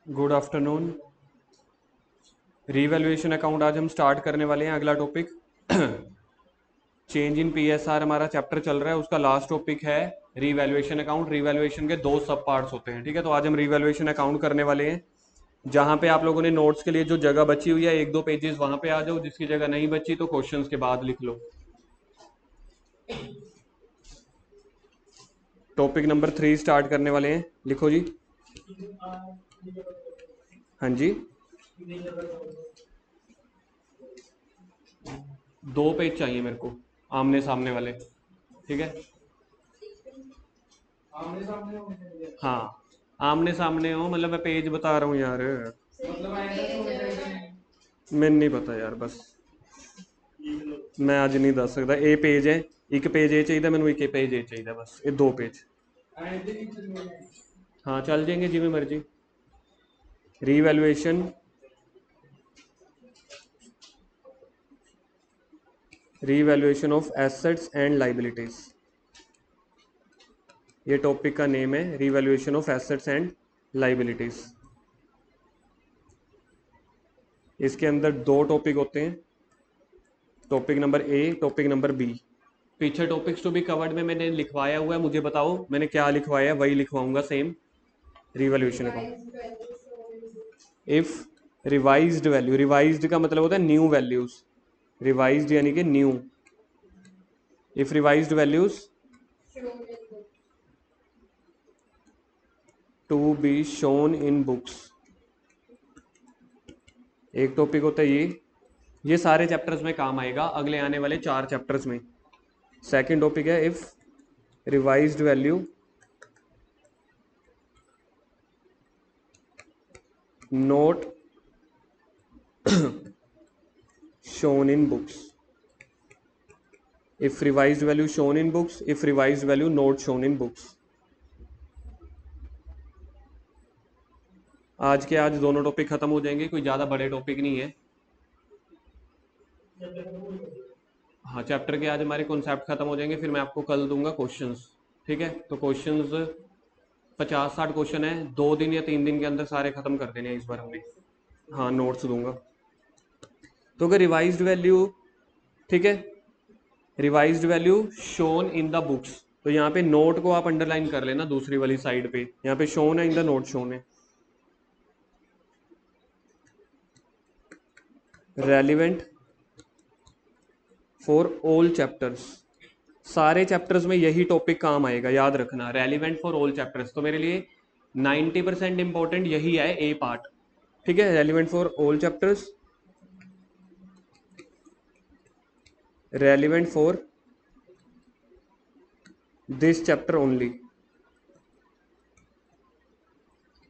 Good afternoon. Revaluation account आज हम start करने वाले हैं। अगला टॉपिक चेंज इन पीएसआर हमारा चैप्टर चल रहा है, उसका लास्ट टॉपिक है रीवैल्यूएशन अकाउंट। रीवैल्यूएशन के दो सब पार्ट्स होते हैं, ठीक है। तो आज हम रीवैल्यूएशन अकाउंट करने वाले हैं। जहां पे आप लोगों ने नोट्स के लिए जो जगह बची हुई है, एक दो पेजेस वहां पे आ जाओ। जिसकी जगह नहीं बची तो क्वेश्चंस के बाद लिख लो। टॉपिक नंबर 3 स्टार्ट करने वाले हैं, लिखो जी। हाँ जी, दो पेज चाहिए मेरे को, आमने सामने वाले, ठीक है। हाँ, आमने सामने हो, मतलब मैं पेज बता रहा हूँ यार। मैंने नहीं पता यार, बस मैं आज नहीं दस सकता। ए पेज है, एक पेज ए चाहिए मैंने, एक पेज ए चाहिए, बस ये दो पेज। हाँ चल जाएंगे जिमें मर्जी। Revaluation, revaluation of assets and liabilities, ये टॉपिक का नेम है, revaluation of assets and liabilities. इसके अंदर दो टॉपिक होते हैं, topic number A, topic number B. पीछे टॉपिक्स टू बी कवर्ड में मैंने लिखवाया हुआ है, मुझे बताओ मैंने क्या लिखवाया है, वही लिखवाऊंगा same. Revolution account, if revised value, revised का मतलब होता है न्यू वैल्यूज, रिवाइज्ड यानी कि new. If revised values to be shown in books, एक टॉपिक होता है ये सारे चैप्टर्स में काम आएगा, अगले आने वाले 4 चैप्टर्स में। सेकंड टॉपिक है if revised value note shown in books, if revised value shown in books, if revised value not shown in books। आज के आज दोनों टॉपिक खत्म हो जाएंगे, कोई ज़्यादा बड़े टॉपिक नहीं है। हाँ, चैप्टर के आज हमारे कॉन्सेप्ट खत्म हो जाएंगे, फिर मैं आपको कल दूंगा क्वेश्चंस, ठीक है। तो क्वेश्चंस 50-60 क्वेश्चन है, 2 दिन या 3 दिन के अंदर सारे खत्म कर देने हैं इस बार हमने। हाँ, नोट्स दूंगा। तो अगर रिवाइज्ड वैल्यू, ठीक है, revised value shown in the books, तो यहाँ पे नोट को आप अंडरलाइन कर लेना, दूसरी वाली साइड पे यहाँ पे शोन है, इन द नोट शोन है। रेलिवेंट फॉर ऑल चैप्टर्स, सारे चैप्टर्स में यही टॉपिक काम आएगा, याद रखना। रेलिवेंट फॉर ऑल चैप्टर्स, तो मेरे लिए 90% इंपॉर्टेंट यही है, ए पार्ट, ठीक है। Relevant for all chapters, relevant for this chapter only,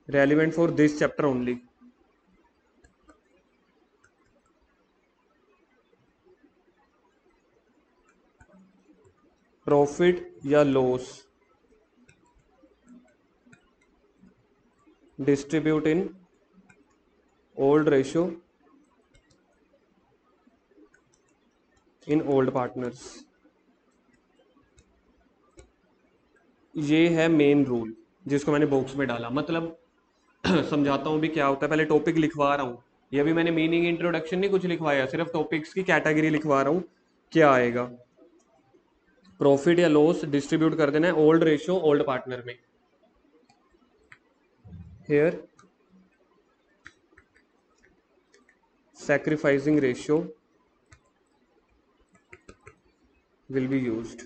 relevant for this chapter only. Profit या loss distribute in old ratio in old partners, ये है मेन रूल जिसको मैंने बॉक्स में डाला। मतलब समझाता हूँ भी क्या होता है, पहले टॉपिक लिखवा रहा हूँ। ये भी मैंने मीनिंग इंट्रोडक्शन नहीं कुछ लिखवाया, सिर्फ टॉपिक्स की कैटेगरी लिखवा रहा हूँ, क्या आएगा। प्रॉफिट या लॉस डिस्ट्रीब्यूट कर देना है ओल्ड रेशियो ओल्ड पार्टनर में। Here sacrificing ratio will be used,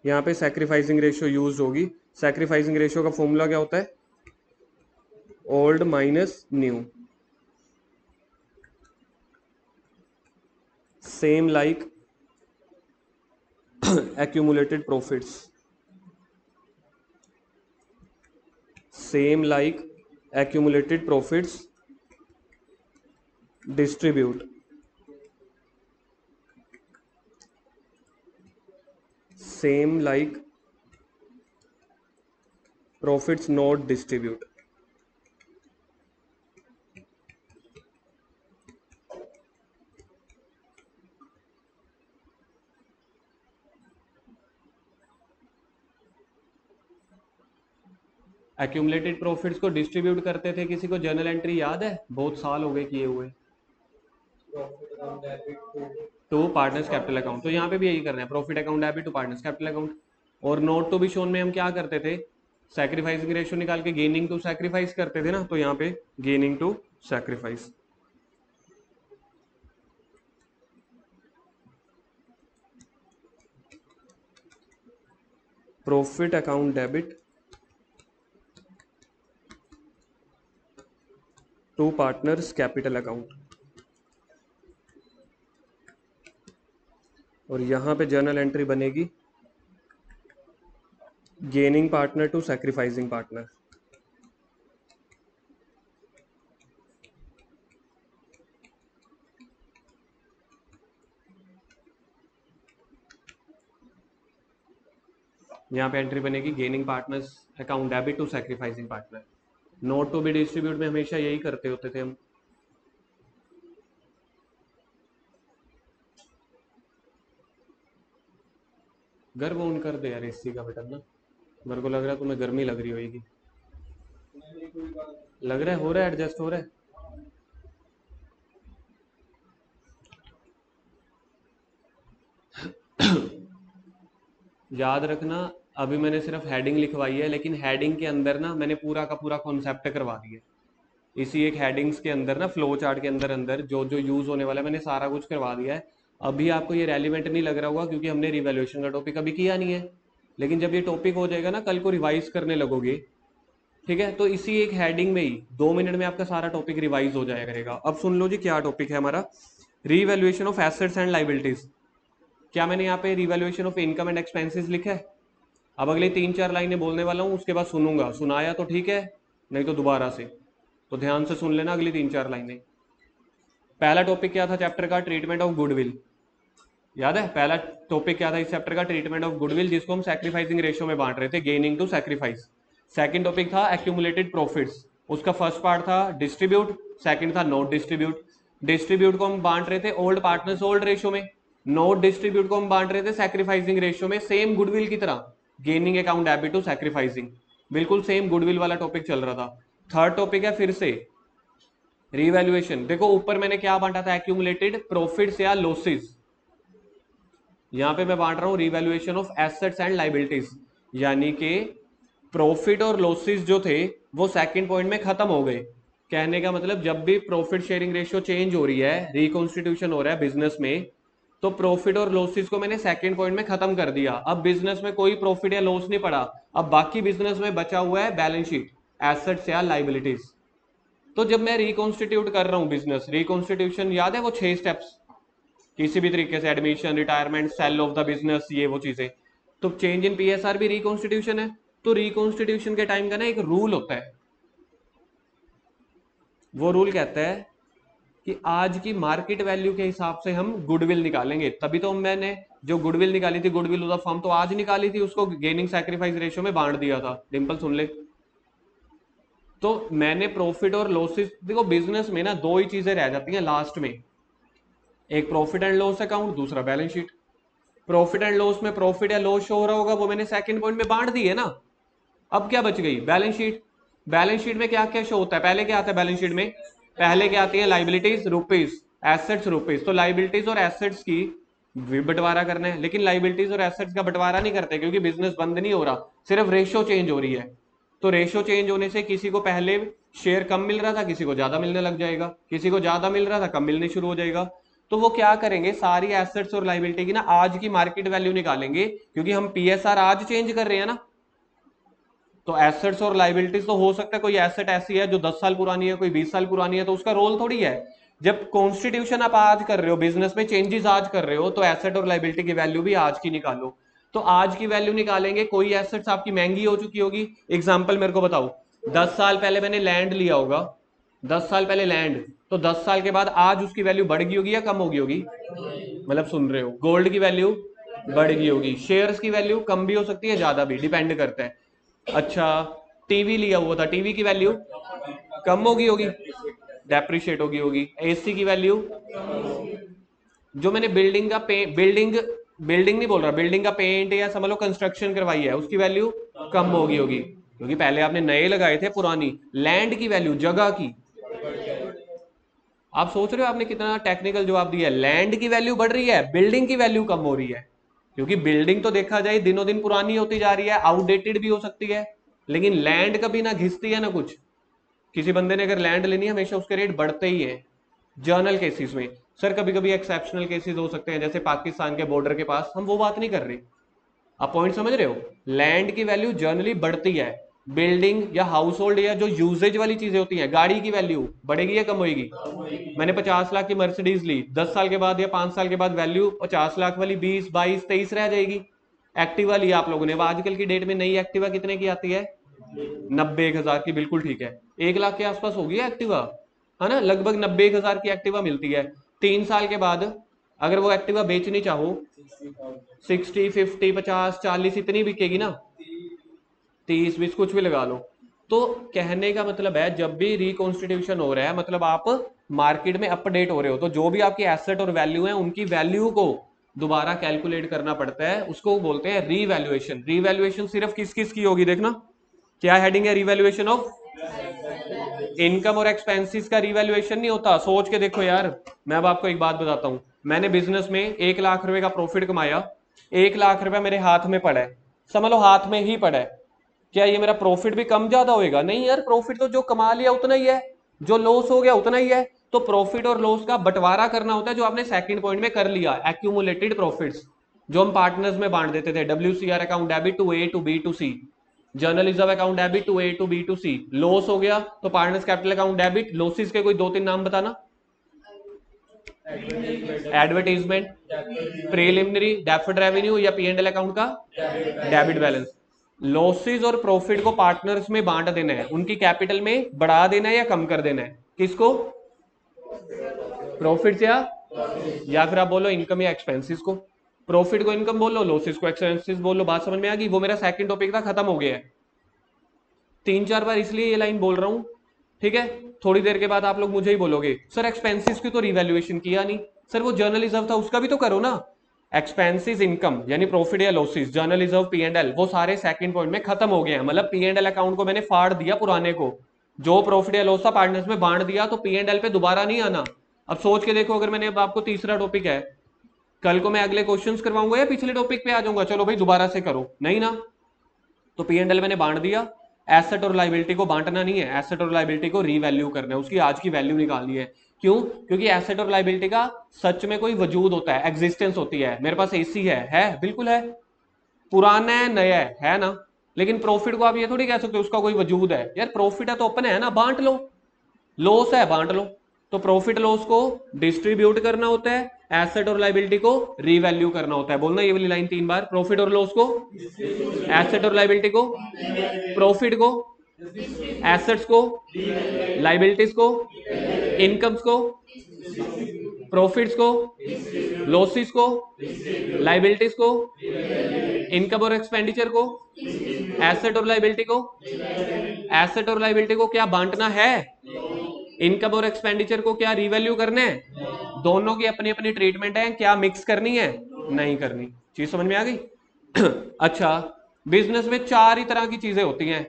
यहाँ पे सैक्रिफाइसिंग रेशियो यूज होगी। सैक्रिफाइसिंग रेशियो का फॉर्मूला क्या होता है, old minus new, same like accumulated profits, same like accumulated profits distribute, same like profits not distribute। Accumulated profits को distribute करते थे, किसी को जर्नल एंट्री याद है? बहुत साल हो गए किए हुए। टू पार्टनर्स कैपिटल अकाउंट, तो यहाँ पे भी यही करना है, profit account debit to partners capital account. और नोट टू बी शोन में हम क्या करते थे? सैक्रिफाइसिंग रेशियो निकाल के गेनिंग टू सैक्रिफाइस करते थे ना, तो यहाँ पे gaining to sacrifice. Profit account debit to partners capital account, और यहां पे जर्नल एंट्री बनेगी gaining partner to sacrificing partner. यहाँ पे एंट्री बनेगी gaining partners account debit to sacrificing partner. Note to be distribute में हमेशा यही करते होते थे हम। गर्व ऑन कर दे यार एसी का बटन ना, मेरे को लग रहा है तुम्हें गर्मी लग रही होगी। लग रहा है हो रहा है एडजस्ट हो रहा है। याद रखना, अभी मैंने सिर्फ हेडिंग लिखवाई है, लेकिन हेडिंग के अंदर ना मैंने पूरा का पूरा कॉन्सेप्ट करवा दिया। इसी एक हेडिंग्स के अंदर ना, फ्लो चार्ट के अंदर अंदर जो जो यूज होने वाला है मैंने सारा कुछ करवा दिया है। अभी आपको ये रेलिवेंट नहीं लग रहा होगा क्योंकि हमने रिवैल्यूएशन का टॉपिक अभी किया नहीं है, लेकिन जब ये टॉपिक हो जाएगा ना, कल को रिवाइज करने लगोगे, ठीक है, तो इसी एक हेडिंग में ही 2 मिनट में आपका सारा टॉपिक रिवाइज हो जाया करेगा। अब सुन लो जी क्या टॉपिक है हमारा, revaluation of assets and liabilities. क्या मैंने यहाँ पे revaluation of income and expenses लिखा है? अब अगली 3-4 लाइनें बोलने वाला हूँ, उसके बाद सुनूंगा, सुनाया तो ठीक है, नहीं तो दोबारा से, तो ध्यान से सुन लेना अगली 3-4 लाइनें। पहला टॉपिक क्या था चैप्टर का? Treatment of goodwill. याद है पहला टॉपिक क्या था इस चैप्टर का? ट्रीटमेंट ऑफ गुडविल, जिसको हम सैक्रिफाइसिंग रेशियो में बांट रहे थे, gaining to sacrifice. Second topic था एक्यूमुलेटेड प्रॉफिट्स, उसका फर्स्ट पार्ट था डिस्ट्रीब्यूट, सेकंड था नोट डिस्ट्रीब्यूट। डिस्ट्रीब्यूट को हम बांट रहे थे ओल्ड पार्टनर्स ओल्ड रेशियो में, नोट डिस्ट्रीब्यूट को हम बांट रहे थे सैक्रिफाइसिंग रेशियो में, सेम गुडविल की तरह, gaining account debit to sacrificing, बिल्कुल सेम गुडविल वाला टॉपिक चल रहा था। थर्ड टॉपिक है फिर से रीवैल्यूएशन। देखो ऊपर मैंने क्या बांटा था? एक्यूमुलेटेड प्रॉफिट्स या लॉसेस, यहां पे मैं बांट रहा हूं revaluation of assets and liabilities, यानी कि प्रॉफिट और लॉसेस जो थे वो सेकंड पॉइंट में खत्म हो गए। कहने का मतलब जब भी प्रॉफिट शेयरिंग रेशियो चेंज हो रही है, रिकॉन्स्टिट्यूशन हो रहा है बिजनेस में, तो प्रॉफिट और लॉसेस को मैंने सेकंड पॉइंट में खत्म कर दिया। अब बिजनेस में कोई प्रॉफिट या लॉस नहीं पड़ा, अब बाकी बिजनेस में बचा हुआ है बैलेंस शीट, एसेट्स या लाइबिलिटीज। तो जब मैं रिकॉन्स्टिट्यूट कर रहा हूं बिजनेस, रिकॉन्स्टिट्यूशन याद है वो 6 स्टेप्स, किसी भी तरीके से admission, retirement, sale of the business, ये वो चीजें, तो चेंज इन पीएसआर भी रिकॉन्स्टिट्यूशन है। तो रिकॉन्स्टिट्यूशन के टाइम का ना एक रूल होता है, वो रूल कहता है कि आज की मार्केट वैल्यू के हिसाब से हम गुडविल निकालेंगे। तभी तो मैंने जो गुडविल निकाली थी, गुडविल ऑफ द फर्म, तो आज निकाली थी, उसको गेनिंग सैक्रिफाइस रेशियो में बांट दिया था। डिंपल सुन ले, तो मैंने प्रॉफिट और लॉसेस, देखो बिजनेस में ना दो ही चीजें रह जाती हैं लास्ट में, एक प्रॉफिट एंड लॉस अकाउंट, दूसरा balance sheet. Profit and loss में प्रॉफिट या लॉस शो हो रहा होगा, वो मैंने सेकंड पॉइंट में बांट दी है ना। अब क्या बच गई? Balance sheet. बैलेंस शीट में क्या क्या शो होता है? पहले क्या आता है बैलेंस शीट में? पहले क्या आती है? Liabilities rupees, assets rupees. तो लाइबिलिटीज और एसेट्स की बंटवारा करना है, लेकिन लाइबिलिटीज और एसेट्स का बंटवारा नहीं करते क्योंकि बिजनेस बंद नहीं हो रहा, सिर्फ रेशियो चेंज हो रही है। तो रेशियो चेंज होने से किसी को पहले शेयर कम मिल रहा था, किसी को ज्यादा मिलने लग जाएगा, किसी को ज्यादा मिल रहा था कम मिलने शुरू हो जाएगा। तो वो क्या करेंगे, सारी एसेट्स और लाइबिलिटी की ना आज की मार्केट वैल्यू निकालेंगे, क्योंकि हम पीएसआर आज चेंज कर रहे हैं ना। तो एसेट्स और लाइबिलिटीज, तो हो सकता है कोई एसेट ऐसी है जो 10 साल पुरानी है, कोई 20 साल पुरानी है, तो उसका रोल थोड़ी है। जब कॉन्स्टिट्यूशन आप आज कर रहे हो, बिजनेस में चेंजेस आज कर रहे हो, तो एसेट और लाइबिलिटी की वैल्यू भी आज की निकालो। तो आज की वैल्यू निकालेंगे, कोई एसेट्स आपकी महंगी हो चुकी होगी। एग्जाम्पल मेरे को बताओ, 10 साल पहले मैंने लैंड लिया होगा, 10 साल पहले लैंड, तो 10 साल के बाद आज उसकी वैल्यू बढ़ गई होगी या कम हो गई होगी? मतलब सुन रहे हो, गोल्ड की वैल्यू बढ़ गई होगी, शेयर्स की वैल्यू कम भी हो सकती है, ज्यादा भी, डिपेंड करता है। अच्छा, टीवी लिया हुआ था, टीवी की वैल्यू कम होगी होगी, डेप्रिशिएट होगी होगी। एसी की वैल्यू, जो मैंने बिल्डिंग का बिल्डिंग बिल्डिंग नहीं बोल रहा, बिल्डिंग का पेंट या समझ लो कंस्ट्रक्शन करवाई है, उसकी वैल्यू कम होगी होगी। क्योंकि पहले आपने नए लगाए थे पुरानी। लैंड की वैल्यू, जगह की। आप सोच रहे हो आपने कितना टेक्निकल जवाब दिया है। लैंड की वैल्यू बढ़ रही है, बिल्डिंग की वैल्यू कम हो रही है। क्योंकि बिल्डिंग तो देखा जाए दिनों दिन पुरानी होती जा रही है, आउटडेटेड भी हो सकती है, लेकिन लैंड कभी ना घिसती है ना कुछ। किसी बंदे ने अगर लैंड लेनी है, हमेशा उसके रेट बढ़ते ही है। जर्नल केसेस में सर कभी कभी एक्सेप्शनल केसेस हो सकते हैं, जैसे पाकिस्तान के बॉर्डर के पास, हम वो बात नहीं कर रहे। आप पॉइंट समझ रहे हो। लैंड की वैल्यू जनरली बढ़ती है। बिल्डिंग या हाउस होल्ड या जो यूजेज वाली चीजें होती हैं, गाड़ी की वैल्यू बढ़ेगी या कम होगी। मैंने 50 लाख की मर्सिडीज ली, 10 साल के बाद या 5 साल के बाद वैल्यू 50 लाख वाली 20, 22, 23 रह जाएगी। एक्टिवा ली आप लोगों ने, आजकल की डेट में नई एक्टिवा कितने की आती है? 90,000 की, बिल्कुल ठीक है। 1 लाख के आसपास होगी एक्टिवा, है ना। लगभग 90,000 की एक्टिवा मिलती है। 3 साल के बाद अगर वो एक्टिवा बेचनी चाहो, 60, 50, 50, 40 इतनी बिकेगी ना, 30, 20 कुछ भी लगा लो। तो कहने का मतलब है, जब भी रिकॉन्स्टिट्यूशन हो रहा है, मतलब आप मार्केट में अपडेट हो रहे हो, तो जो भी आपकी एसेट और वैल्यू है, उनकी वैल्यू को दोबारा कैलकुलेट करना पड़ता है। उसको बोलते हैं रीवैल्यूएशन। रीवैल्यूएशन सिर्फ किस किस की होगी, देखना क्या हेडिंग है, रीवैल्यूएशन ऑफ इनकम और एक्सपेंसेस का रीवैल्यूएशन नहीं होता। सोच के देखो यार, मैं अब आपको एक बात बताता हूं। मैंने बिजनेस में 1 लाख रुपए का प्रॉफिट कमाया, 1 लाख रुपए मेरे हाथ में पड़ा है, समझ लो हाथ में ही पड़ा है। क्या ये मेरा प्रॉफिट भी कम ज्यादा होएगा? नहीं यार, प्रॉफिट तो जो कमा लिया उतना ही है, जो लॉस हो गया उतना ही है। तो प्रॉफिट और लॉस का बंटवारा करना होता है, जो आपने सेकंड पॉइंट में कर लिया, एक्यूमुलेटेड प्रॉफिट्स, जो हम पार्टनर्स में बांट देते थे। WCR account debit to A to B to C, general reserve account debit to A to B to C. Loss हो गया तो partners capital account debit. Losses के कोई 2-3 नाम बताना। एडवर्टीजमेंट, प्रीलिमिनरी, डेफर्ड रेवेन्यू या P&L अकाउंट का debit balance. Losses और प्रॉफिट को पार्टनर्स में बांट देना है, उनकी कैपिटल में बढ़ा देना है या कम कर देना है। किसको? प्रॉफिट या फिर आप बोलो इनकम या एक्सपेंसेस को। प्रॉफिट को इनकम बोलो, लॉसेस को एक्सपेंसेस बोलो। बात समझ में आ गई। वो मेरा सेकंड टॉपिक था, खत्म हो गया है। 3-4 बार इसलिए ये लाइन बोल रहा हूं, ठीक है। थोड़ी देर के बाद आप लोग मुझे ही बोलोगे, सर एक्सपेंसेस की तो रिवैल्यूएशन किया नहीं। सर वो जर्नल रिजर्व था, उसका भी तो करो ना। एक्सपेंसेस इनकम यानी प्रॉफिट या लॉसेस, जर्नल रिजर्व, P&L, वो सारे सेकंड पॉइंट में खत्म हो गए हैं। मतलब P&L अकाउंट को मैंने फाड़ दिया पुराने को, जो प्रॉफिट या लॉस था पार्टनर्स में बांट दिया, तो P&L पे दोबारा नहीं आना। अब सोच के देखो, अगर मैंने अब आपको तीसरा टॉपिक है, कल को मैं अगले क्वेश्चंस करवाऊंगा या पिछले टॉपिक पे आ जाऊंगा, चलो भाई दोबारा से करो, नहीं ना। तो P&L मैंने बांट दिया। एसेट और लाइबिलिटी को बांटना नहीं है, एसेट और लाइबिलिटी को रीवैल्यू करना है, उसकी आज की वैल्यू निकालनी है। क्यों? क्योंकि एसेट और लाइबिलिटी का सच में कोई वजूद होता है, एग्जिस्टेंस होती है। मेरे पास एसी है बिल्कुल है, पुराना है नया है ना। लेकिन प्रॉफिट को आप ये थोड़ी कह सकते हो उसका कोई वजूद है। यार प्रॉफिट है तो अपने है ना, बांट लो। लॉस है, बांट लो। तो प्रॉफिट लॉस को डिस्ट्रीब्यूट करना होता है, एसेट और लाइबिलिटी को रीवैल्यू करना होता है। बोलना ये वाली लाइन 3 बार। प्रॉफिट और लॉस को, एसेट और लाइबिलिटी को, प्रॉफिट को, एसेट्स को, लाइबिलिटीज को, इनकम्स को, प्रॉफिट्स को, लॉसेस को, लाइबिलिटीज को, इनकम और एक्सपेंडिचर को, एसेट और लाइबिलिटी को। एसेट और लाइबिलिटी को क्या बांटना है? इनकम और एक्सपेंडिचर को क्या रिवैल्यू करना है? दोनों की अपनी अपनी ट्रीटमेंट है, क्या मिक्स करनी है? नहीं करनी। चीज समझ में आ गई? अच्छा, बिजनेस में 4 ही तरह की चीजें होती हैं।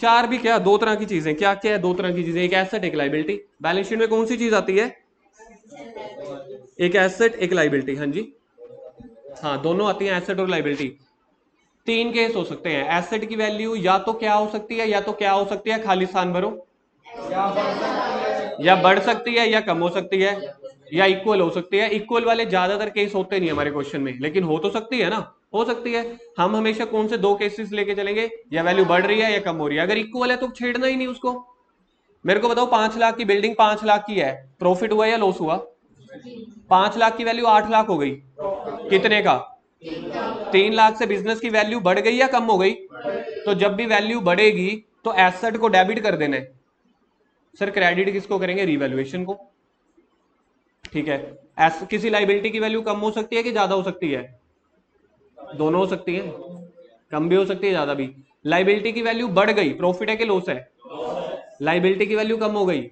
4 भी क्या, 2 तरह की चीजें। क्या क्या है? 2 तरह की चीजें, एक एसेट एक लाइबिलिटी। बैलेंस शीट में कौन सी चीज आती है? एक एसेट एक लाइबिलिटी। हाँ जी, हाँ दोनों आती है, एसेट और लाइबिलिटी। 3 केस हो सकते हैं। एसेट की वैल्यू या तो क्या हो सकती है, या तो क्या हो सकती है, खाली स्थान भरो, या बढ़ सकती है या कम हो सकती है, या इक्वल हो सकती है। इक्वल वाले ज्यादातर केस होते नहीं हमारे क्वेश्चन में, लेकिन हो तो सकती है ना, हो सकती है। हम हमेशा कौन से 2 केसेस लेके चलेंगे, या वैल्यू बढ़ रही है या कम हो रही है। अगर इक्वल है तो छेड़ना ही नहीं उसको। मेरे को बताओ, 5 लाख की बिल्डिंग 5 लाख की है, प्रॉफिट हुआ या लॉस हुआ? 5 लाख की वैल्यू 8 लाख हो गई, कितने का? 3 लाख से बिजनेस की वैल्यू बढ़ गई या कम हो गई? तो जब भी वैल्यू बढ़ेगी तो एसेट को डेबिट कर देना है। सर क्रेडिट किसको करेंगे? रिवैल्यूएशन को, ठीक है। किसी लाइबिलिटी की वैल्यू कम हो सकती है कि ज्यादा हो सकती है? दोनों हो सकती है, कम भी हो सकती है ज्यादा भी। लाइबिलिटी की वैल्यू बढ़ गई, प्रॉफिट है कि लॉस है? लाइबिलिटी की वैल्यू कम हो गई,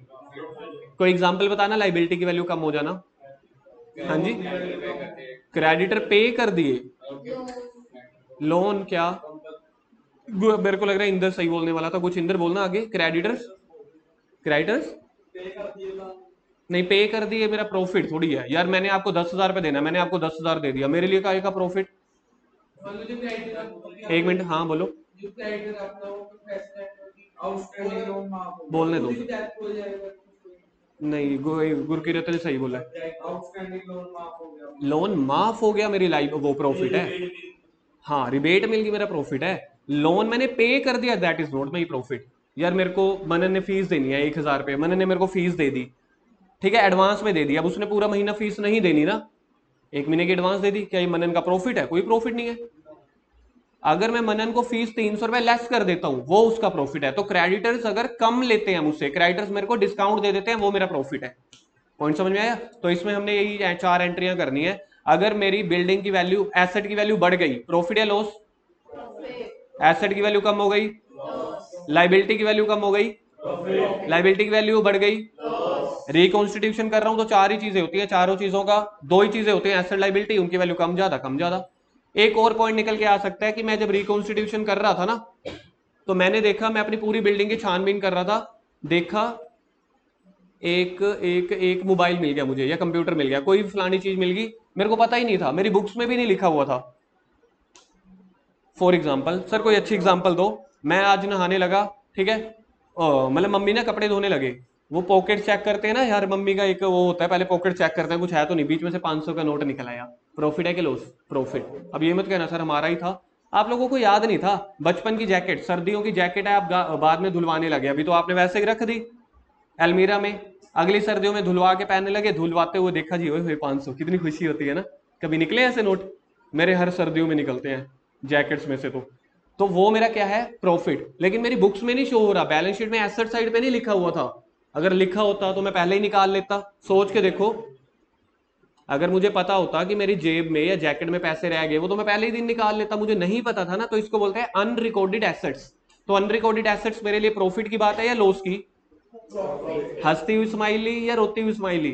कोई एग्जांपल बताना लाइबिलिटी की वैल्यू कम हो जाना। हाँ जी, क्रेडिटर पे कर दिए, लोन क्या? मेरे को लग रहा है इंदर सही बोलने वाला था, कुछ इंदर बोलना आगे। क्रेडिटर्स, क्रेडिटर्स नहीं पे कर दिए, मेरा प्रॉफिट थोड़ी है यार, मैंने आपको 10,000 रुपये देना, मैंने आपको 10,000 दे दिया, मेरे लिए का का प्रॉफिट। एक मिनट, हाँ बोलो। बोलने दो। नहीं, गुरकीरत ने सही बोला है। लोन माफ हो गया मेरी लाइफ, वो प्रॉफिट है। हाँ, रिबेट मिल गई, मेरा प्रॉफिट है। लोन मैंने पे कर दिया, that is not my profit. यार मेरे को मनन ने फीस देनी है 1,000 रुपये, मनन ने मेरे को फीस दे दी, ठीक है, एडवांस में दे दी। अब उसने पूरा महीना फीस नहीं देनी ना, 1 महीने की एडवांस दे दी, क्या ये मनन का प्रॉफिट है? कोई प्रॉफिट नहीं है। अगर मैं मनन को फीस 300 रुपए लेस कर देता हूं, वो उसका प्रॉफिट है। तो क्रेडिटर्स अगर कम लेते हैं मुझसे, क्रेडिटर्स मेरे को डिस्काउंट दे देते हैं, वो मेरा प्रॉफिट है। पॉइंट समझ में आया? तो इसमें हमने यही 4 एंट्रियां करनी है। अगर मेरी बिल्डिंग की वैल्यू, एसेट की वैल्यू बढ़ गई, प्रॉफिट या लॉस? एसेट की वैल्यू कम हो गई, लाइबिलिटी की वैल्यू कम हो गई, लाइबिलिटी की वैल्यू बढ़ गई, रिकॉन्स्टिट्यूशन कर रहा हूं तो 4 ही चीजें होती है, चारों चीजों का 2 ही चीजें होती हैं, एसेट लाइबिलिटी, उनकी वैल्यू कम ज्यादा कम ज्यादा। एक और पॉइंट निकल के आ सकता है कि मैं जब रिकॉन्स्टिट्यूशन कर रहा था ना, तो मैंने देखा, मैं अपनी पूरी बिल्डिंग की छानबीन कर रहा था, देखा एक एक एक मोबाइल मिल गया मुझे, या कंप्यूटर मिल गया, कोई भी फलानी चीज मिल गई, मेरे को पता ही नहीं था, मेरी बुक्स में भी नहीं लिखा हुआ था। फॉर एग्जाम्पल, सर कोई अच्छी एग्जाम्पल दो। मैं आज नहाने लगा, ठीक है, मतलब मम्मी ना कपड़े धोने लगे, वो पॉकेट चेक करते हैं ना यार, मम्मी का एक वो होता है, पहले पॉकेट चेक करते हैं कुछ है तो नहीं, बीच में से 500 का नोट निकल आया, प्रॉफिट है कि लॉस? प्रॉफिट। अब ये मत कहना सर हमारा ही था, आप लोगों को याद नहीं था। बचपन की जैकेट, सर्दियों की जैकेट है, आप बाद में धुलवाने लगे, अभी तो आपने वैसे ही रख दी अलमीरा में, अगली सर्दियों में धुलवा के पहनने लगे, धुलवाते हुए देखा जी, ओए 500, कितनी खुशी होती है ना। कभी निकले ऐसे नोट? मेरे हर सर्दियों में निकलते हैं जैकेट्स में से। तो वो मेरा क्या है? प्रॉफिट। लेकिन मेरी बुक्स में नहीं शो हो रहा, बैलेंस शीट में एसेट साइड पे नहीं लिखा हुआ था। अगर लिखा होता तो मैं पहले ही निकाल लेता। सोच के देखो, अगर मुझे पता होता कि मेरी जेब में या जैकेट में पैसे रह गए, वो तो मैं पहले ही दिन निकाल लेता, मुझे नहीं पता था ना, तो इसको बोलते हैं अनरिकॉर्डेड एसेट्स। तो अनरिकॉर्डेड एसेट्स मेरे लिए प्रॉफिट की बात है या लॉस की? हंसती हुई स्माइली या रोती हुई स्माइली?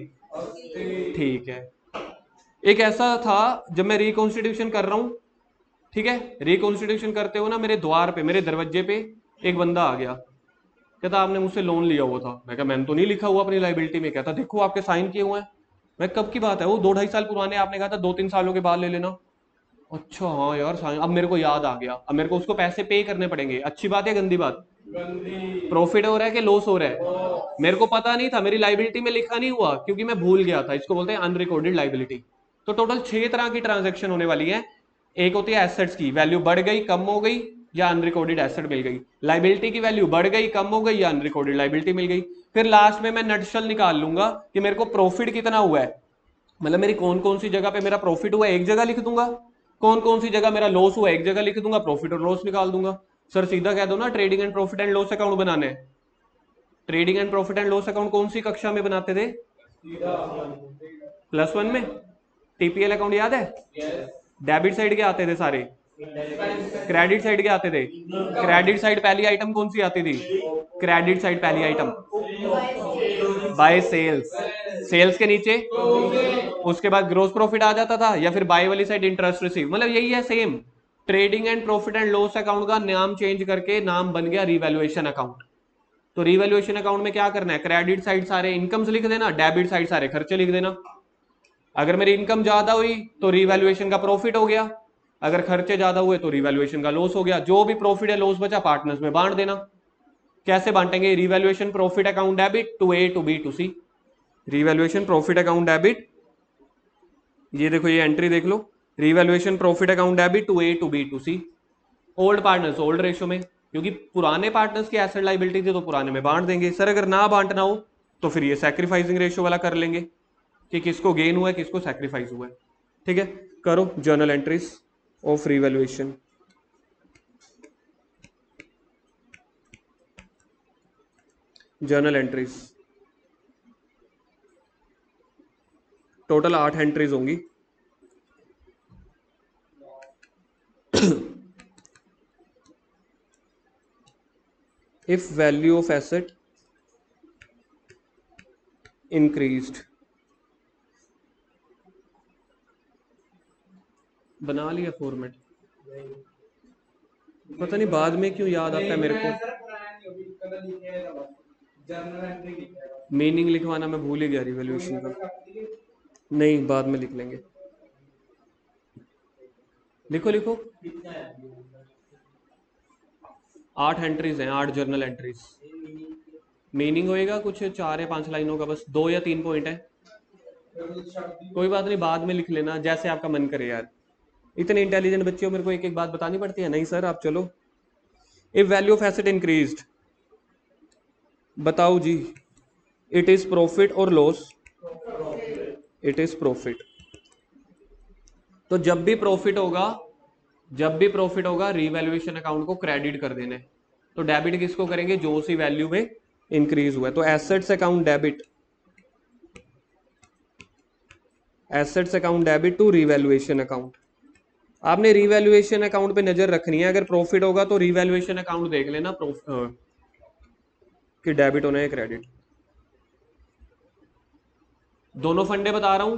ठीक है। एक ऐसा था, जब मैं रिकॉन्स्टिट्यूशन कर रहा हूं, ठीक है, रिकॉन्स्टिट्यूशन करते हो ना, मेरे द्वार पे, मेरे दरवाजे पे एक बंदा आ गया, कहता आपने मुझसे लोन लिया हुआ था। मैं कहा मैंने तो नहीं लिखा हुआ अपनी लाइबिलिटी में। कहता देखो आपके साइन किए हुए हैं। मैं कब की बात है? वो 2-2.5 साल पुराने, आपने कहा था 2-3 सालों के बाद ले लेना। अच्छा हाँ यार साइन, अब मेरे को याद आ गया, अब मेरे को उसको पैसे पे करने पड़ेंगे। अच्छी बात है गंदी बात? प्रॉफिट हो रहा है कि लॉस हो रहा है? मेरे को पता नहीं था, मेरी लाइबिलिटी में लिखा नहीं हुआ, क्योंकि मैं भूल गया था। इसको बोलते हैं अनरिकॉर्डेड लाइबिलिटी। तो टोटल 6 तरह की ट्रांजेक्शन होने वाली है। एक होती है एसेट्स की वैल्यू बढ़ गई, कम हो गई, या अनरिकॉर्डेड एसेट मिल गई। लाइबिलिटी की वैल्यू बढ़ गई, कम हो गई, या अनरिकॉर्डेड लाइबिलिटी मिल गई। फिर लास्ट में मैं नटशल निकाल लूंगा कि मेरे को प्रॉफिट कितना हुआ है, मतलब मेरी कौन कौन सी जगह पे मेरा प्रॉफिट हुआ है एक जगह लिख दूंगा, कौन कौन सी जगह मेरा लॉस हुआ है एक जगह लिख दूंगा, प्रॉफिट और लॉस निकाल दूंगा। सर सीधा कह दो ना, trading and profit and loss account बनाने हैं। Trading and profit and loss account कौन सी कक्षा में बनाते थे? +1 में। टीपीएल अकाउंट याद है? डेबिट साइड के आते थे सारे, क्रेडिट साइड के आते थे। क्रेडिट साइड पहली आइटम कौन सी आती थी? क्रेडिट साइड पहली आइटम बाय सेल्स, सेल्स के नीचे उसके बाद ग्रोस प्रॉफिट आ जाता था, या फिर बाय वाली साइड इंटरेस्ट रिसीव, मतलब यही है same. Trading and profit and loss account का नाम चेंज करके नाम बन गया रिवैल्यूएशन अकाउंट। तो रिवैल्यूएशन अकाउंट में क्या करना है? क्रेडिट साइड सारे इनकम्स लिख देना, डेबिट साइड सारे खर्चे लिख देना। अगर मेरी इनकम ज्यादा हुई तो रिवैल्यूएशन का प्रॉफिट हो गया, अगर खर्चे ज्यादा हुए तो रिवैल्यूएशन का लॉस हो गया। जो भी प्रॉफिट है लॉस बचा पार्टनर्स में बांट देना। कैसे बांटेंगे? Revaluation profit account debit to A to B to C. Revaluation profit account debit, ये देखो ये एंट्री देख लो, revaluation profit account debit to A to B to C. Old partners old ratio में, क्योंकि पुराने पार्टनर्स की एसेट लाइबिलिटी थी तो पुराने में बांट देंगे। सर अगर ना बांटना हो तो फिर ये सैक्रिफाइसिंग रेशो वाला कर लेंगे कि किसको गेन हुआ है किसको सैक्रिफाइस हुआ है। ठीक है, करो journal entries of revaluation. Journal entries total 8 entries होंगी। If value of asset increased, बना लिया फॉर्मेट? पता नहीं बाद में क्यों याद आता है मेरे को। मीनिंग लिखवाना मैं भूल ही गया रिवॉल्यूशन का। नहीं, बाद में लिख लेंगे। लिखो लिखो। 8 एंट्रीज हैं, 8 जर्नल एंट्रीज। मीनिंग होएगा कुछ 4 या 5 लाइनों का, बस 2 या 3 पॉइंट है। कोई बात नहीं, बाद में लिख लेना जैसे आपका मन करे यार। इतने इंटेलिजेंट बच्चे हो, मेरे को एक एक बात बतानी पड़ती है। नहीं सर आप चलो। If value of asset increased, बताओ जी, इट इज प्रॉफिट और लॉस? It is profit. तो जब भी प्रॉफिट होगा, जब भी प्रॉफिट होगा रीवैल्यूएशन अकाउंट को क्रेडिट कर देने। तो डेबिट किसको करेंगे? जो सी वैल्यू में इंक्रीज हुआ है। तो assets account debit, assets account debit to revaluation account. आपने रीवैल्यूएशन अकाउंट पे नजर रखनी है। अगर प्रॉफिट होगा तो रीवैल्यूएशन अकाउंट देख लेना कि डेबिट होना है क्रेडिट। दोनों फंडे बता रहा हूं।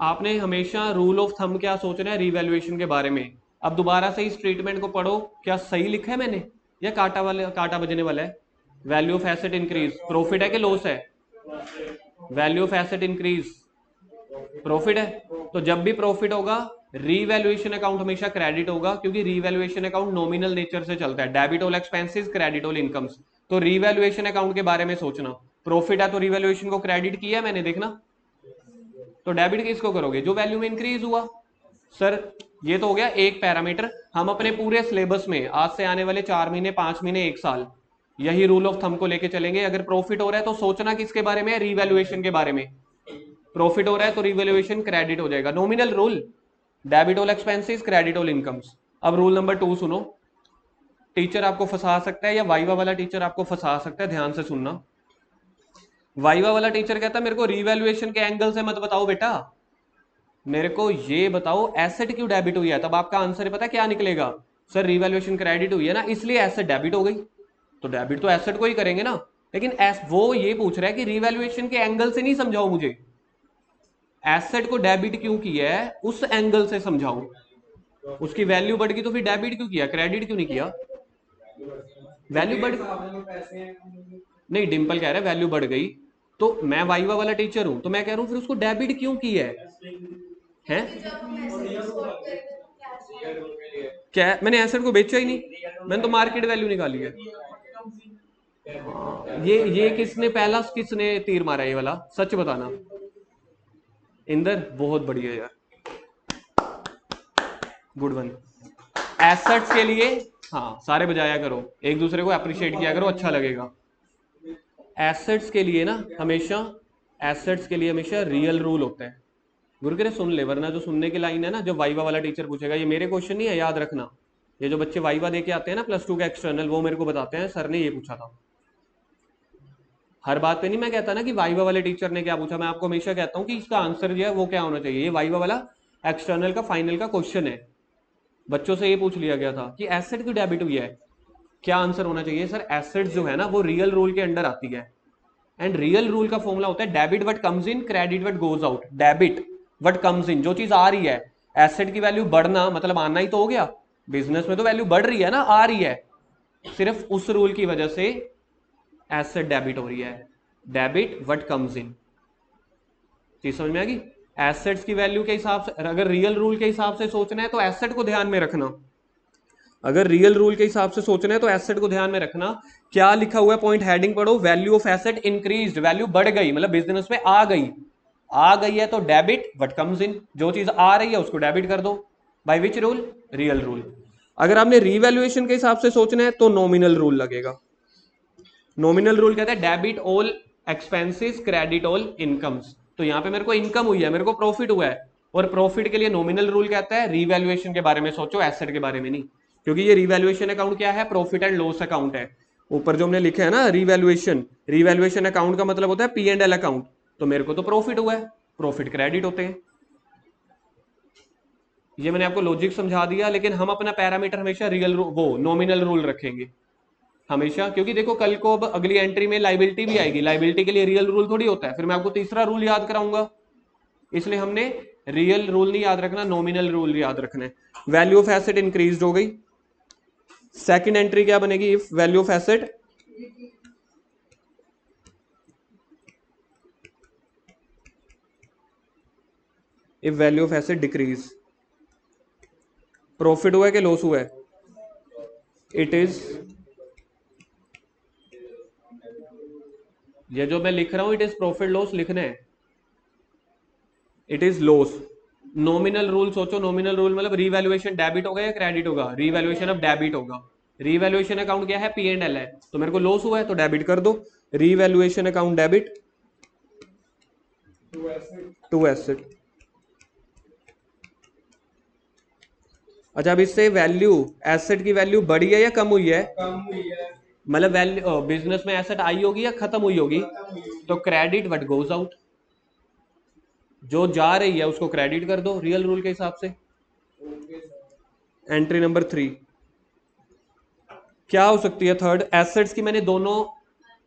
आपने हमेशा रूल ऑफ थंब क्या सोचना है रीवैल्यूएशन के बारे में। अब दोबारा से इस ट्रीटमेंट को पढ़ो, क्या सही लिखा है मैंने या काटा बजने वाला है? Value of asset increase profit है कि लॉस है? Value of asset increase profit है। तो जब भी प्रॉफिट होगा रीवैल्यूएशन अकाउंट हमेशा क्रेडिट होगा, क्योंकि रीवैल्यूएशन अकाउंट नॉमिनल नेचर से चलता है। Debit all expenses, credit all incomes. तो रीवैल्यूएशन अकाउंट के बारे में सोचना। प्रॉफिट है तो रीवैल्यूएशन को क्रेडिट किया मैंने, देखना। तो डेबिट किसको करोगे? जो वैल्यू में इंक्रीज हुआ। सर ये तो हो गया एक पैरामीटर। हम अपने पूरे सिलेबस में आज से आने वाले 4 महीने, 5 महीने, 1 साल यही रूल ऑफ थंब को लेके चलेंगे। अगर प्रॉफिट हो रहा है तो सोचना किसके बारे में? रीवैल्यूएशन के बारे में। प्रॉफिट हो रहा है तो रीवैल्यूएशन क्रेडिट हो जाएगा। Nominal rule, debit all expenses, credit all incomes. अब रूल नंबर 2 सुनो। टीचर आपको फंसा सकता है या वाइवा वाला टीचर आपको फंसा सकता है, ध्यान से सुनना। वाइवा वाला टीचर कहता है मेरे को रीवैल्यूएशन के एंगल से मत बताओ बेटा, मेरे को ये बताओ एसेट क्यों डेबिट हुई है। तब आपका आंसर पता है क्या निकलेगा? सर रीवैल्यूएशन क्रेडिट हुई है ना, इसलिए एसेट डेबिट हो गई। तो डेबिट तो एसेट को ही करेंगे ना। लेकिन वो ये पूछ रहा है कि रीवैल्यूएशन के एंगल से नहीं समझाओ मुझे, एसेट को डेबिट क्यों किया है उस एंगल से समझाओ। उसकी वैल्यू बढ़ गई तो फिर डेबिट क्यों किया, क्रेडिट क्यों नहीं किया? वैल्यू बढ़, नहीं डिंपल कह रहा है वैल्यू बढ़ गई। तो मैं वाइवा वाला टीचर हूं तो मैं कह रहा हूं फिर उसको डेबिट क्यों की है? हैं? क्या मैंने एसेट को बेचा ही नहीं, मैंने तो मार्केट वैल्यू निकाली है। ये किसने पहला किसने तीर मारा ये वाला, सच बताना। इंदर बहुत बढ़िया यार, गुड वन। एसेट्स के लिए हाँ सारे बजाया करो, एक दूसरे को अप्रिशिएट किया करो, अच्छा लगेगा। एसेट्स के लिए ना हमेशा, एसेट्स के लिए हमेशा रियल रूल होता है। गुरु सुन ले, वरना जो सुनने की लाइन है ना, जो वाइवा वाला टीचर पूछेगा, ये मेरे क्वेश्चन नहीं है, याद रखना। ये जो बच्चे वाइवा दे के आते हैं ना +2 का एक्सटर्नल, वो मेरे को बताते हैं सर ने ये पूछा था। हर बात पे नहीं मैं कहता ना कि वाइवा वाले टीचर ने क्या पूछा, मैं आपको हमेशा कहता हूँ कि इसका आंसर जो है वो क्या होना चाहिए। ये वाइवा वाला एक्सटर्नल का फाइनल का क्वेश्चन है, बच्चों से ये पूछ लिया गया था कि एसेट क्यों डेबिट हुई है, क्या आंसर होना चाहिए? सर एसेट जो है ना वो रियल रूल के अंडर आती है, एंड रियल रूल का फॉर्मूला होता है debit what comes in, credit what goes out. Debit what comes in, जो चीज आ रही है, एसेट की वैल्यू बढ़ना मतलब आना ही तो हो गया। बिजनेस में तो वैल्यू बढ़ रही है ना, आ रही है, सिर्फ उस रूल की वजह से एसेट डेबिट हो रही है। डेबिट व्हाट कम्स इन, चीज समझ में आ गई? एसेट्स की वैल्यू के हिसाब से, अगर रियल रूल के हिसाब से सोचना है तो एसेट को ध्यान में रखना। अगर रियल रूल के हिसाब से सोचना है तो एसेट को ध्यान में रखना। क्या लिखा हुआ है पॉइंट हेडिंग पढ़ो, value of asset increased, value बढ़ गई मतलब बिजनेस में आ गई। आ गई है तो डेबिट व्हाट कम्स इन, जो चीज आ रही है उसको डेबिट कर दो। By which rule? Real rule. अगर आपने रीवैल्यूएशन के हिसाब से सोचना है तो नॉमिनल रूल लगेगा। नॉमिनल रूल कहता है debit all expenses, credit all incomes. तो यहां पे मेरे को इनकम हुई है, मेरे को प्रॉफिट हुआ है, और प्रॉफिट के लिए नॉमिनल रूल कहता है रीवैल्यूएशन के बारे में सोचो, एसेट के बारे में नहीं। क्योंकि ये रीवैल्यूएशन अकाउंट क्या है? प्रॉफिट एंड लॉस अकाउंट है। ऊपर जो हमने लिखा है ना रीवैल्यूएशन, रीवैल्यूएशन अकाउंट का मतलब होता है P&L अकाउंट। तो मेरे को तो प्रॉफिट हुआ है, प्रॉफिट क्रेडिट होते हैं। ये मैंने आपको लॉजिक समझा दिया, लेकिन हम अपना पैरामीटर हमेशा रियल वो नॉमिनल रूल रखेंगे हमेशा। क्योंकि देखो कल को अब अगली एंट्री में लाइबिलिटी भी आएगी, लाइबिलिटी के लिए रियल रूल थोड़ी होता है, फिर मैं आपको तीसरा रूल याद कराऊंगा। इसलिए हमने रियल रूल नहीं याद रखना, नॉमिनल रूल याद रखना है। वैल्यू ऑफ एसेट इंक्रीज हो गई, सेकंड एंट्री क्या बनेगी, if value of asset if value of asset decrease, profit हुआ है कि लॉस हुआ है, इट इज, ये जो मैं लिख रहा हूं इट इज प्रॉफिट लॉस लिखना है, it is loss. Nominal rule सोचो, नॉमिनल रूल मतलब रीवैल्यूएशन डेबिट होगा या क्रेडिट होगा, रीवैल्यूएशन अब डेबिट होगा। रीवैल्यूएशन अकाउंट क्या है, पी एंड एल है, तो मेरे को लॉस हुआ है तो डेबिट कर दो, revaluation account debit to asset. अच्छा अब इससे वैल्यू, एसेट की वैल्यू बढ़ी है या कम हुई है, मतलब वैल्यू बिजनेस में एसेट आई होगी या खत्म हुई होगी, तो क्रेडिट व्हाट गोज आउट, जो जा रही है उसको क्रेडिट कर दो रियल रूल के हिसाब से। एंट्री नंबर 3 क्या हो सकती है, थर्ड, एसेट्स की मैंने दोनों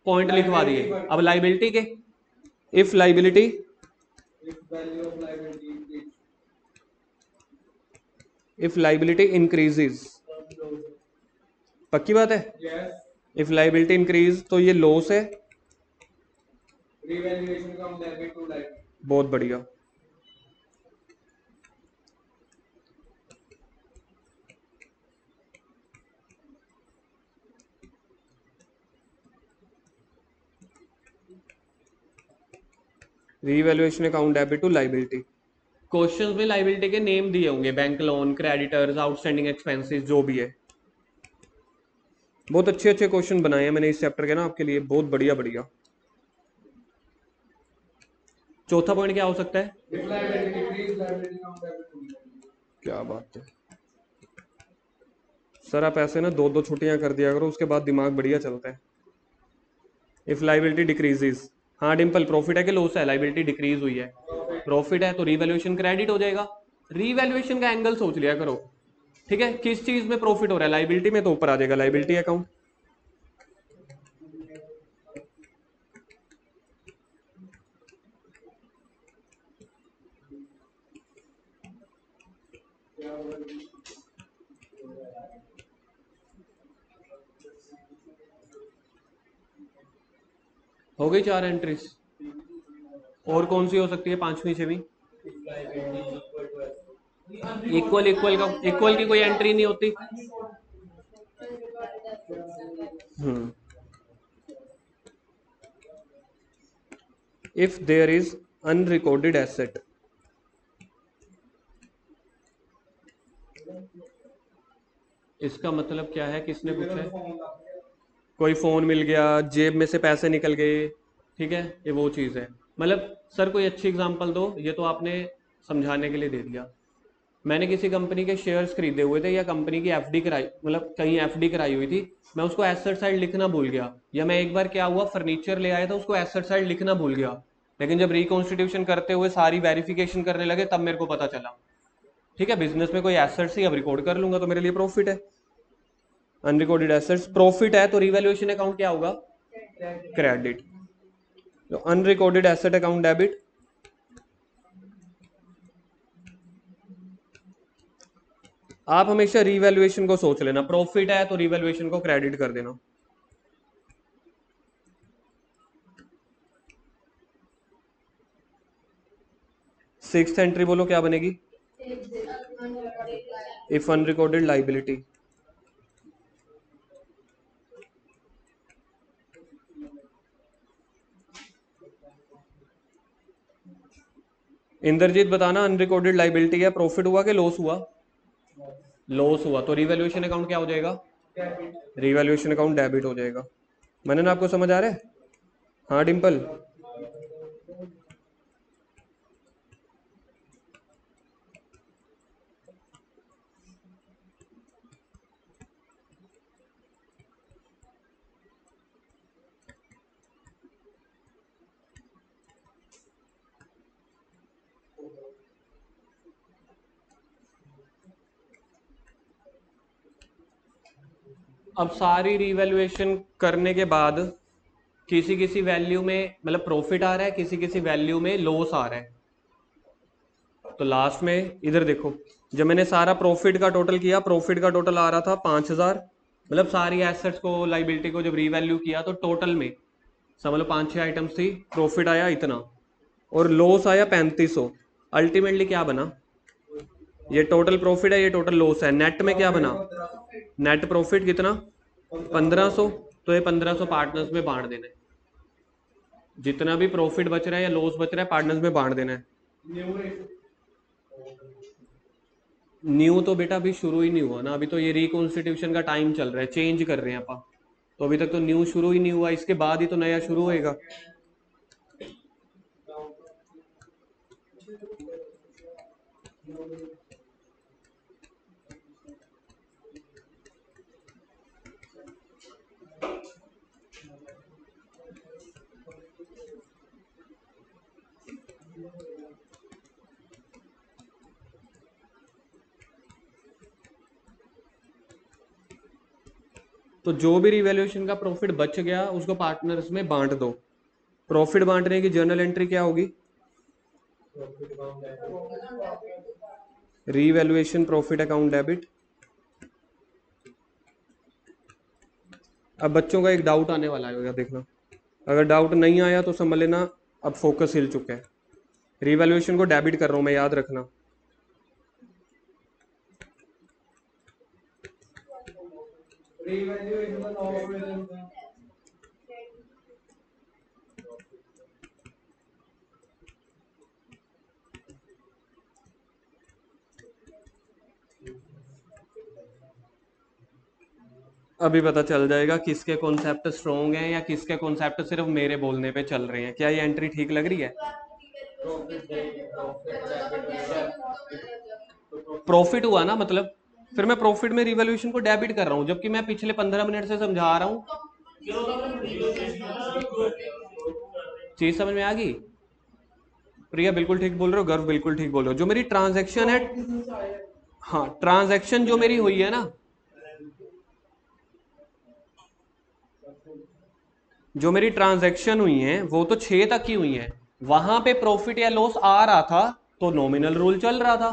पॉइंट लिखवा दिए, अब लाइबिलिटी के, if liability if liability increases, पक्की बात है, इफ लाइबिलिटी इंक्रीज तो ये लॉस है, बहुत बढ़िया। Revaluation account debit to liability. Questions में लाइबिलिटी के नेम दिए होंगे, bank loan, creditors, outstanding expenses, जो भी है। बहुत अच्छे अच्छे क्वेश्चन बनाए हैं मैंने इस चैप्टर के ना आपके लिए, बहुत बढ़िया बढ़िया। चौथा पॉइंट क्या हो सकता है, क्या बात है सर, आप ऐसे ना दो दो छुट्टियां कर दिया करो, उसके बाद दिमाग बढ़िया चलता है। इफ लाइबिलिटी डिक्रीजेज, हाँ डिम्पल, प्रॉफिट है कि लॉस है, लाइबिलिटी डिक्रीज हुई है, प्रॉफिट है तो रीवैल्यूएशन क्रेडिट हो जाएगा। रीवैल्यूएशन का एंगल सोच लिया करो, ठीक है, किस चीज में प्रॉफिट हो रहा है, लाइबिलिटी में, तो ऊपर आ जाएगा लाइबिलिटी अकाउंट। हो गई 4 एंट्रीज, और कौन सी हो सकती है पांचवी छवी, इक्वल इक्वल का, इक्वल की कोई एंट्री नहीं होती। Hmm, if there is unrecorded asset, इसका मतलब क्या है, किसने पूछा है, कोई फोन मिल गया, जेब में से पैसे निकल गए, ठीक है, ये वो चीज है। मतलब सर कोई अच्छी एग्जांपल दो, ये तो आपने समझाने के लिए दे दिया। मैंने किसी कंपनी के शेयर्स खरीदे हुए थे या कंपनी की एफडी कराई, मतलब कहीं एफडी कराई हुई थी, मैं उसको एसेट साइड लिखना भूल गया, या मैं एक बार क्या हुआ फर्नीचर ले आया था उसको एसेट साइड लिखना भूल गया, लेकिन जब रिकॉन्स्टिट्यूशन करते हुए सारी वेरिफिकेशन करने लगे तब मेरे को पता चला, ठीक है, बिजनेस में कोई एसेट्स ही अब रिकॉर्ड कर लूंगा तो मेरे लिए प्रॉफिट है। अनरिकॉर्डेड एसेट्स प्रॉफिट है तो रिवैल्यूएशन अकाउंट क्या होगा, क्रेडिट। तो अनरिकॉर्डेड एसेट अकाउंट डेबिट, आप हमेशा रिवैल्यूएशन को सोच लेना, प्रॉफिट है तो रिवैल्यूएशन को क्रेडिट कर देना। सिक्स्थ एंट्री बोलो क्या बनेगी, इफ अनरिकॉर्डेड लाइबिलिटी, इंद्रजीत बताना अनरिकॉर्डेड लाइबिलिटी है, प्रॉफिट हुआ कि लॉस हुआ, लॉस हुआ तो रिवैल्यूएशन अकाउंट क्या हो जाएगा, रिवैल्यूएशन अकाउंट डेबिट हो जाएगा। मनन आपको समझ आ रहा है, हाँ डिम्पल। अब सारी रिवैल्यूएशन करने के बाद किसी किसी वैल्यू में मतलब प्रॉफिट आ रहा है, किसी किसी वैल्यू में लॉस आ रहा है, तो लास्ट में इधर देखो, जब मैंने सारा प्रॉफिट का टोटल किया, प्रॉफिट का टोटल आ रहा था 5,000, मतलब सारी एसेट्स को लाइबिलिटी को जब रीवैल्यू किया तो टोटल में समझ लो 5-6 आइटम्स थी, प्रॉफिट आया इतना और लॉस आया 3500। अल्टीमेटली क्या बना, ये टोटल प्रॉफिट है, ये टोटल लॉस है, नेट में क्या बना, नेट प्रॉफिट कितना 1500। तो ये 1500 पार्टनर्स में बांट देना है, जितना भी प्रॉफिट बच रहा है या लॉस बच रहा है पार्टनर्स में बांट देना है। न्यू तो बेटा अभी शुरू ही नहीं हुआ ना, अभी तो ये रिकॉन्स्टिट्यूशन का टाइम चल रहा है, चेंज कर रहे हैं अपन, तो अभी तक तो न्यू शुरू ही नहीं हुआ, इसके बाद ही तो नया शुरू होएगा। तो जो भी रिवैल्यूएशन का प्रॉफिट बच गया उसको पार्टनर्स में बांट दो। प्रॉफिट बांटने की जर्नल एंट्री क्या होगी, रीवैल्यूएशन प्रॉफिट अकाउंट डेबिट। अब बच्चों का एक डाउट आने वाला है, देखना, अगर डाउट नहीं आया तो समझ लेना अब फोकस हिल चुका है। रीवैल्यूएशन को डेबिट कर रहा हूं मैं, याद रखना। अभी पता चल जाएगा किसके कॉन्सेप्ट स्ट्रॉन्ग हैं या किसके कॉन्सेप्ट सिर्फ मेरे बोलने पे चल रहे हैं। क्या ये एंट्री ठीक लग रही है? प्रॉफिट हुआ ना, मतलब फिर मैं प्रॉफिट में रिवॉल्यूशन को डेबिट कर रहा हूं, जबकि मैं पिछले 15 मिनट से समझा रहा हूं। चीज समझ में आ गई? प्रिया बिल्कुल ठीक बोल रहे हो, गर्व बिल्कुल ठीक बोल रहे हो। जो मेरी ट्रांजैक्शन है, हाँ ट्रांजैक्शन जो मेरी हुई है ना, जो मेरी ट्रांजैक्शन हुई है वो तो 6 तक की हुई है, वहां पे प्रॉफिट या लॉस आ रहा था तो नॉमिनल रूल चल रहा था।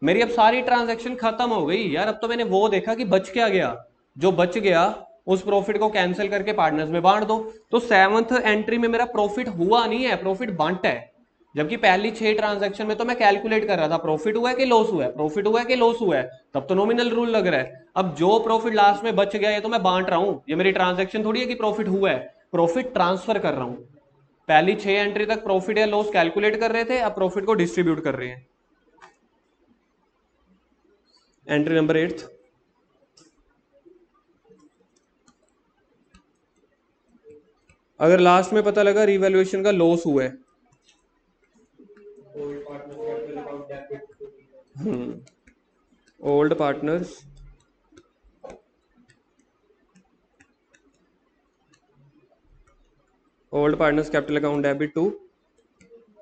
मेरी अब सारी ट्रांजैक्शन खत्म हो गई यार, अब तो मैंने वो देखा कि बच क्या गया, जो बच गया उस प्रॉफिट को कैंसिल करके पार्टनर्स में बांट दो। तो 7th एंट्री में मेरा प्रॉफिट हुआ नहीं है, प्रॉफिट बांटा है। जबकि पहली 6 ट्रांजैक्शन में तो मैं कैलकुलेट कर रहा था प्रॉफिट हुआ है कि लॉस हुआ है, प्रॉफिट हुआ है कि लॉस हुआ है, तब तो नॉमिनल रूल लग रहा है। अब जो प्रॉफिट लास्ट में बच गया ये तो मैं बांट रहा हूं, ये मेरी ट्रांजैक्शन थोड़ी है कि प्रॉफिट हुआ है, प्रॉफिट ट्रांसफर कर रहा हूं। पहली 6 एंट्री तक प्रॉफिट या लॉस कैलकुलेट कर रहे थे, अब प्रॉफिट को डिस्ट्रीब्यूट कर रहे हैं। एंट्री नंबर 8, अगर लास्ट में पता लगा रिवैल्यूएशन का लॉस हुआ है, old partners capital account debit to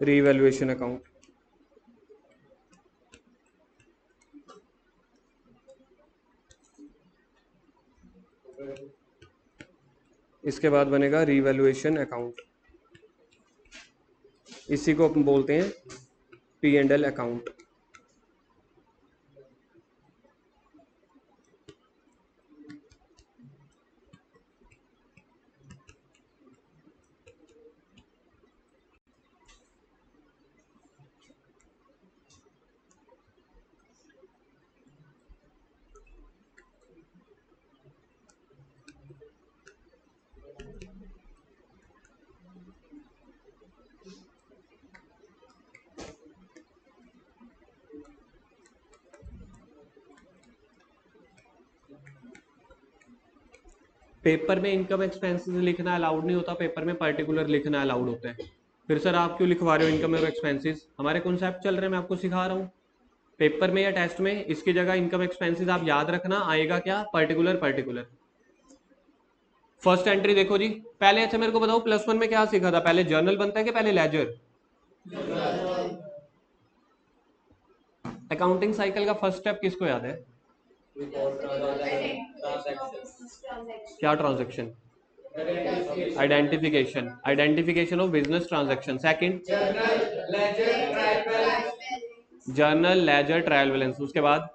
revaluation account. इसके बाद बनेगा रीवैल्यूएशन अकाउंट, इसी को अपन बोलते हैं P&L अकाउंट। पेपर में इनकम एक्सपेंसेस लिखना अलाउड नहीं होता, पेपर में पर्टिकुलर लिखना अलाउड होता है। फिर सर आप क्यों लिखवा रहे हो इनकम और एक्सपेंसेस? हमारे कॉन्सेप्ट चल रहे हैं, मैं आपको सिखा रहा हूँ। पेपर में या टेस्ट में इसकी जगह इनकम एक्सपेंसेस आप याद रखना, आएगा क्या, पर्टिकुलर पर्टिकुलर। फर्स्ट एंट्री देखो जी, पहले अच्छा मेरे को बताओ +1 में क्या सीखा था, पहले जर्नल बनता है कि पहले लेजर? अकाउंटिंग साइकिल का फर्स्ट स्टेप किसको याद है? क्या transaction? Identification, identification of business transaction. Second journal ledger trial balance, उसके बाद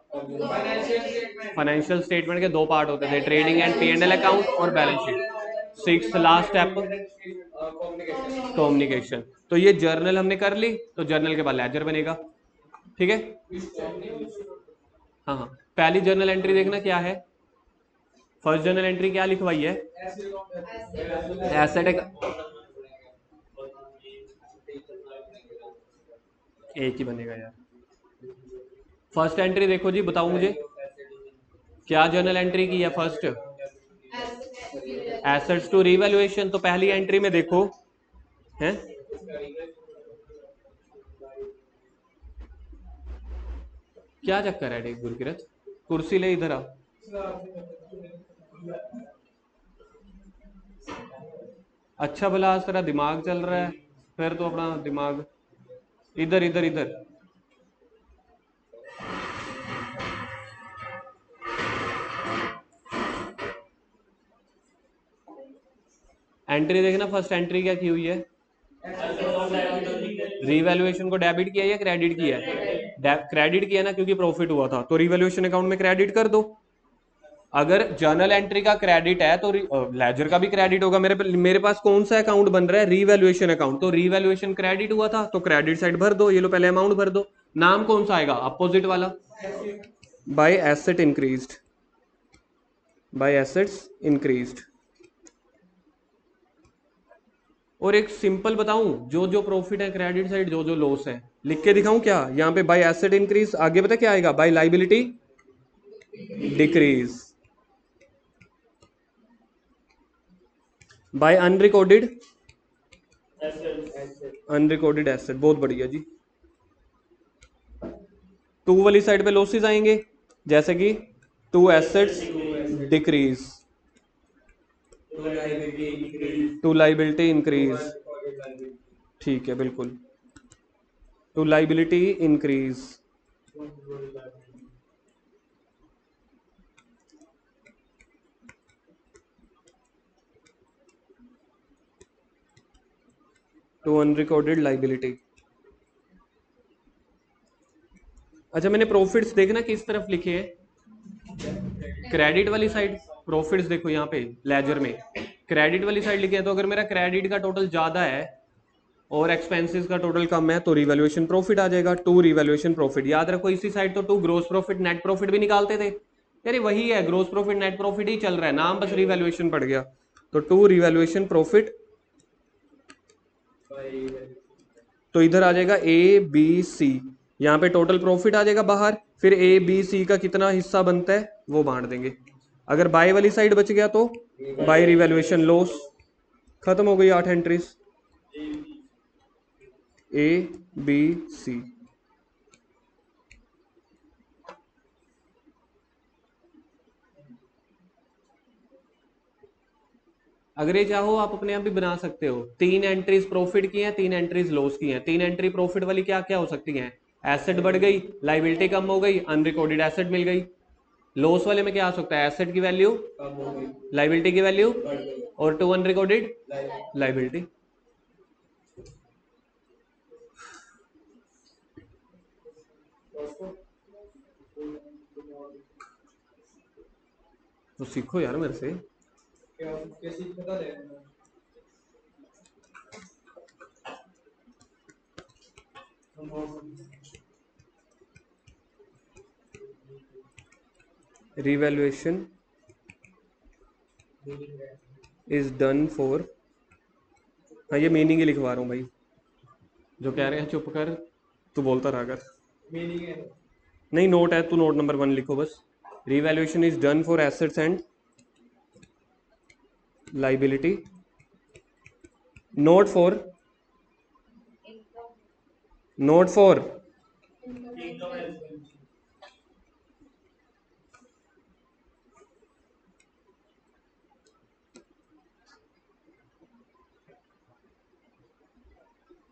फाइनेंशियल स्टेटमेंट के दो पार्ट होते थे, ट्रेडिंग एंड P&L अकाउंट और balance sheet. Six last step communication. तो ये जर्नल हमने कर ली, तो जर्नल के बाद लेजर बनेगा। ठीक है, हाँ हाँ। पहली जर्नल एंट्री देखना क्या है, फर्स्ट जर्नल एंट्री क्या लिखवाई है, एसेट। एक ही बनेगा यार। फर्स्ट एंट्री देखो जी, बताओ मुझे क्या जर्नल एंट्री की है फर्स्ट, एसेट्स टू रीवैल्यूएशन। तो पहली एंट्री में देखो है, क्या चक्कर है गुरकिरत, कुर्सी ले इधर आ। अच्छा भला आज तेरा दिमाग चल रहा है, फिर तो अपना दिमाग इधर इधर इधर। एंट्री देखना, फर्स्ट एंट्री क्या की हुई है, रीवैल्यूएशन को डेबिट किया या क्रेडिट किया है, क्रेडिट किया ना, क्योंकि प्रॉफिट हुआ था, तो रीवैल्यूएशन अकाउंट में क्रेडिट कर दो। अगर जर्नल एंट्री का क्रेडिट है तो लेजर का भी क्रेडिट होगा। मेरे पास कौन सा अकाउंट बन रहा है, रीवैल्यूएशन अकाउंट, तो रीवैल्यूएशन क्रेडिट हुआ था तो क्रेडिट साइड भर दो। ये लो पहले अमाउंट भर दो, नाम कौन सा आएगा, अपोजिट वाला, by asset increased, by assets increased. और एक सिंपल बताऊं, जो जो प्रॉफिट है क्रेडिट साइड, जो जो लॉस है लिख के दिखाऊं क्या, यहां पे बाय एसेट इंक्रीज, आगे पता क्या आएगा, by liability decrease, by unrecorded, unrecorded asset. बहुत बढ़िया जी। टू वाली साइड पे लॉसेस आएंगे, जैसे कि to assets decrease, to liability increase. ठीक है, बिल्कुल, to liability increase. To unrecorded liability. अच्छा, मैंने प्रॉफिट्स देखना किस तरफ लिखे हैं, क्रेडिट वाली साइड। प्रॉफिट्स देखो यहाँ पे लेजर में क्रेडिट वाली साइड लिखे हैं, तो अगर मेरा क्रेडिट का टोटल ज्यादा है और एक्सपेंसेस का टोटल कम है तो रिवैल्यूएशन प्रॉफिट आ जाएगा, टू रिवैल्यूएशन प्रॉफिट। याद रखो इसी साइड तो to gross profit net profit भी निकालते थे, यार वही है, ग्रोस प्रॉफिट नेट प्रॉफिट ही चल रहा है, नाम बस रिवैल्यूएशन पड़ गया। तो टू रिवैल्यूएशन प्रॉफिट, तो इधर आ जाएगा ए बी सी, यहाँ पे टोटल प्रॉफिट आ जाएगा बाहर, फिर ए बी सी का कितना हिस्सा बनता है वो बांट देंगे। अगर बाय वाली साइड बच गया तो बाय रिवैल्यूएशन लॉस। खत्म हो गई 8 एंट्रीज, ए बी सी। अगर ये चाहो आप अपने आप भी बना सकते हो, 3 एंट्रीज प्रॉफिट की हैं, 3 एंट्रीज लॉस की हैं। 3 एंट्री प्रॉफिट वाली क्या क्या हो सकती हैं, एसेट बढ़ गई, लाइबिलिटी कम हो गई, अनरिकॉर्डेड एसेट मिल गई। लॉस वाले में क्या आ सकता है, एसेट की वैल्यू लाइबिलिटी की वैल्यू और टू अनरिकॉर्डेड लाइबिलिटी। तो सीखो यार मेरे से। रिवैल्यूएशन इज डन फॉर, हाँ ये मीनिंग ही लिखवा रहा हूँ भाई, जो कह रहे हैं चुप कर, तू बोलता रहा कर। नहीं नोट है, तू नोट नंबर 1 लिखो बस। Revaluation is done for assets and liability, note for, note for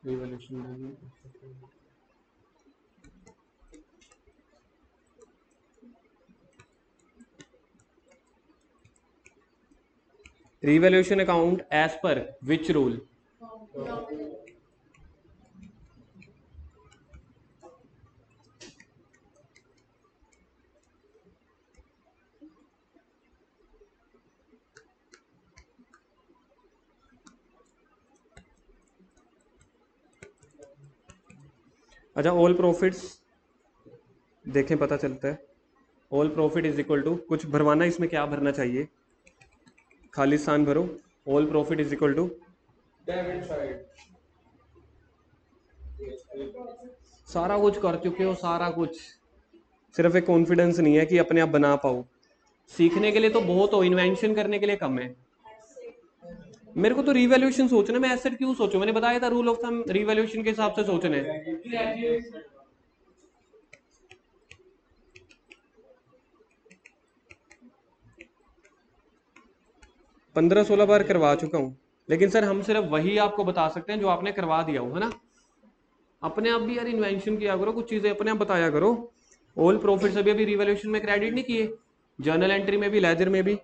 revaluation. Revaluation account as per which rule, अच्छा, ऑल प्रॉफिट्स देखें, पता चलता है। All profit is equal to, कुछ भरवाना इसमें, क्या भरना चाहिए, खाली स्थान भरो। All profit is equal to debit side. सारा कुछ कर चुके हो, सारा कुछ, सिर्फ एक कॉन्फिडेंस नहीं है कि अपने आप बना पाओ। सीखने के लिए तो बहुत हो, इन्वेंशन करने के लिए कम है। मेरे को तो रिवैल्यूएशन सोचना, मैं एसेट क्यों सोचूं, मैंने बताया था रूल ऑफ थंब रिवैल्यूएशन के हिसाब से सोचना है। 15-16 बार करवा चुका हूँ, लेकिन सर हम सिर्फ वही आपको बता सकते हैं जो आपने करवा दिया हो, है ना। अपने आप भी यार इन्वेंशन किया करो, कुछ चीजें अपने आप बताया करो। ऑल प्रॉफिट्स अभी अभी रिवैल्यूएशन में क्रेडिट नहीं किए, जर्नल एंट्री में भी, लेजर में भी।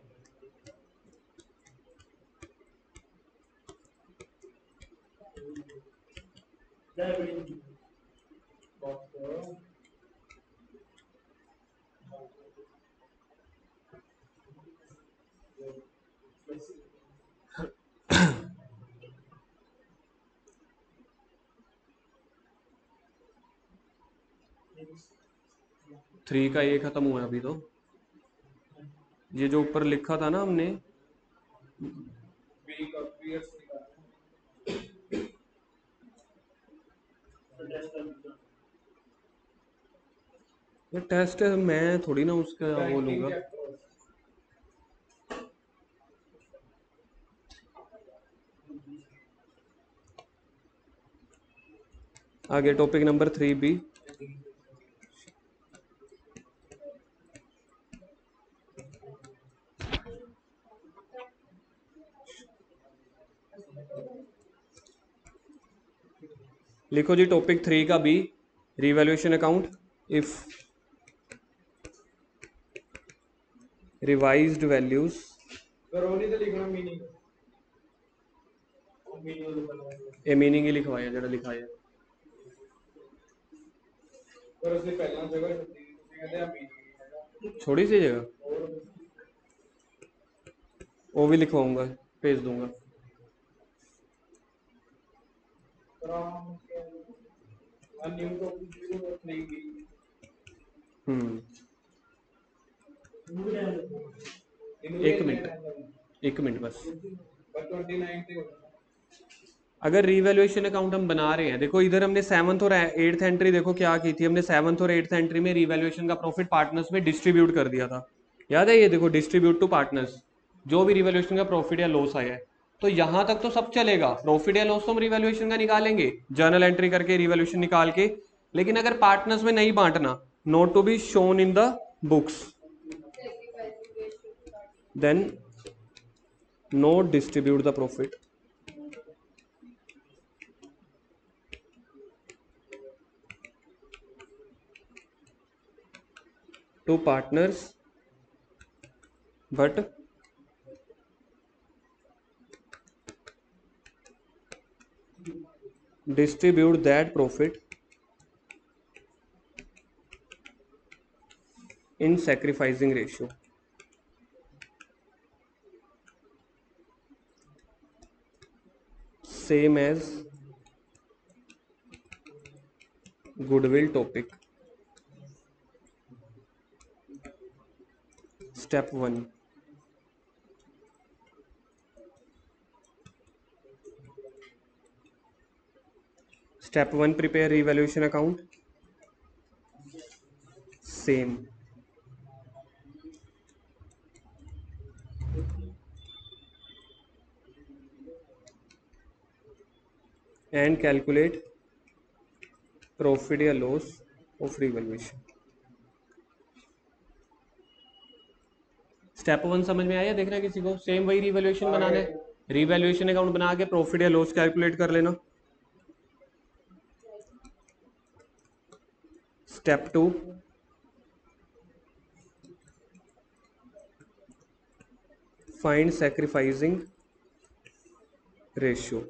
थ्री का ये खत्म हुआ है अभी तो, ये जो ऊपर लिखा था ना हमने, बी का पीएस ये टेस्ट है, मैं थोड़ी ना उसका वो बैंकिंग लूंगा। के आगे टॉपिक नंबर 3B। लिखो जी टॉपिक 3 का B, revaluation account if revised values. करो नहीं तो लिखना मीनिंग मीनिंग ये मीनिंग ही लिखवाया जरा, लिखाया पर उससे पहला जगह छुट्टी कहते हैं मीनिंग छोड़ी सी जगह, और वो भी लिखवाऊंगा, भेज दूंगा। From a new topic 3B हम्म, एक मिनट, एक मिनट बस। पर 29 से होता अगर रिवैल्यूएशन अकाउंट हम बना रहे हैं, देखो इधर हमने 7th और 8th एंट्री, देखो क्या की थी हमने, 7th और 8th एंट्री में रिवैल्यूएशन का प्रॉफिट पार्टनर्स में डिस्ट्रीब्यूट कर दिया था, याद है, ये देखो डिस्ट्रीब्यूट टू पार्टनर्स, जो भी रिवैल्यूएशन का प्रॉफिट या लॉस आया है। तो यहां तक तो सब चलेगा, प्रॉफिट या लॉस तो हम रिवैल्यूएशन का निकालेंगे, जर्नल एंट्री करके रिवैल्यूएशन निकाल के। लेकिन अगर पार्टनर्स में नहीं बांटना, not to be shown in the books, then note distribute the profit to partners, but distribute that profit in sacrificing ratio. Same as goodwill topic. Step 1. Step 1, prepare revaluation account. Same. And calculate profit या loss of revaluation. Step 1 समझ में आया, देख रहे हैं किसी को, same वही रिवैल्यूएशन बनाना है, रिवैल्यूएशन अकाउंट बना के प्रॉफिट या लॉस कैलकुलेट कर लेना। Step 2, find sacrificing ratio.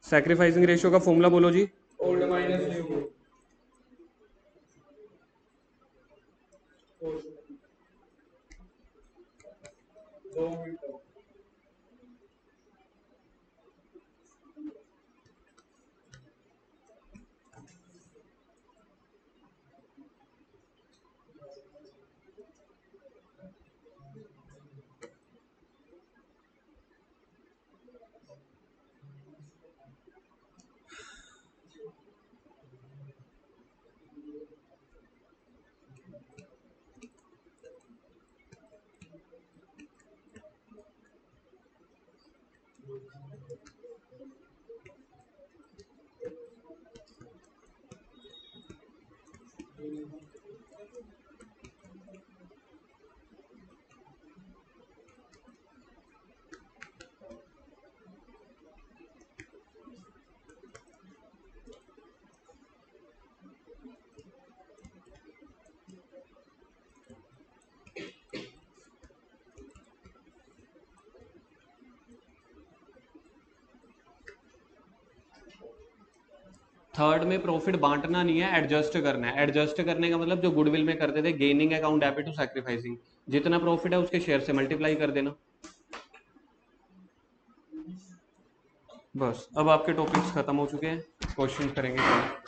Sacrificing ratio का फॉर्मूला बोलो जी। ओल्ड माइनस न्यू दो मिनट थर्ड में प्रॉफिट बांटना नहीं है, एडजस्ट करना है। एडजस्ट करने का मतलब जो गुडविल में करते थे, gaining account debit to sacrificing, जितना प्रॉफिट है उसके शेयर से मल्टीप्लाई कर देना। बस अब आपके टॉपिक्स खत्म हो चुके हैं, क्वेश्चन करेंगे।